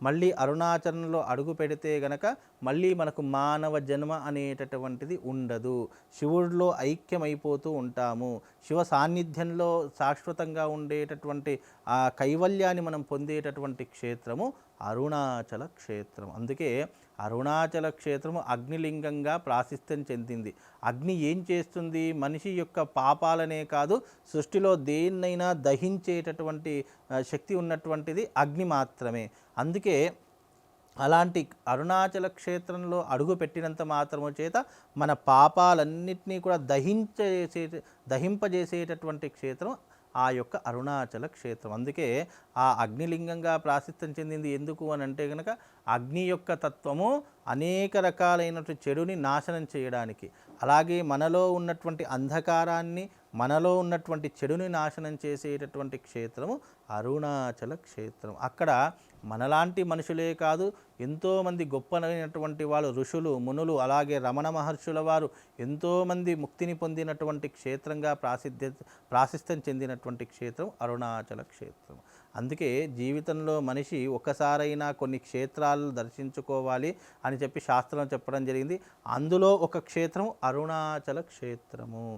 మళ్ళీ అరుణాచలంలో అడుగు పెడితే గనక మళ్ళీ మనకు మానవ జన్మ అనేటటువంటిది ఉండదు. శివుడిలో ఐక్యమైపోతూ ఉంటాము. శివ సాన్నిధ్యంలో శాశ్వతంగా ఉండేటటువంటి ఆ కైవల్యాన్ని మనం పొందేటటువంటి క్షేత్రము అరుణాచల క్షేత్రం. అందుకే అరుణాచల క్షేత్రము అగ్నిలింగంగా ప్రాశస్త్యం చెందింది. అగ్ని ఏం చేస్తుంది? మనిషి యొక్క పాపాలనే కాదు, సృష్టిలో దేన్నైనా దహించేటటువంటి శక్తి ఉన్నటువంటిది అగ్ని మాత్రమే. అందుకే అలాంటి అరుణాచల క్షేత్రంలో అడుగు పెట్టినంత మాత్రము చేత మన పాపాలన్నింటినీ కూడా దహింపజేసేటటువంటి క్షేత్రం ఆ యొక్క అరుణాచల క్షేత్రం. అందుకే ఆ అగ్నిలింగంగా ప్రాశస్త్యం చెందింది. ఎందుకు అని అంటే కనుక అగ్ని యొక్క తత్వము అనేక రకాలైనటువంటి చెడుని నాశనం చేయడానికి, అలాగే మనలో ఉన్నటువంటి అంధకారాన్ని, మనలో ఉన్నటువంటి చెడుని నాశనం చేసేటటువంటి క్షేత్రము అరుణాచల క్షేత్రం. అక్కడ మనలాంటి మనుషులే కాదు, ఎంతోమంది గొప్పనైనటువంటి వాళ్ళు, ఋషులు, మునులు, అలాగే రమణ మహర్షుల వారు ఎంతోమంది ముక్తిని పొందినటువంటి క్షేత్రంగా ప్రాశస్త్యం చెందినటువంటి క్షేత్రం అరుణాచల క్షేత్రం. అందుకే జీవితంలో మనిషి ఒకసారైనా కొన్ని క్షేత్రాలు దర్శించుకోవాలి అని చెప్పి శాస్త్రం చెప్పడం జరిగింది. అందులో ఒక క్షేత్రం అరుణాచల క్షేత్రము.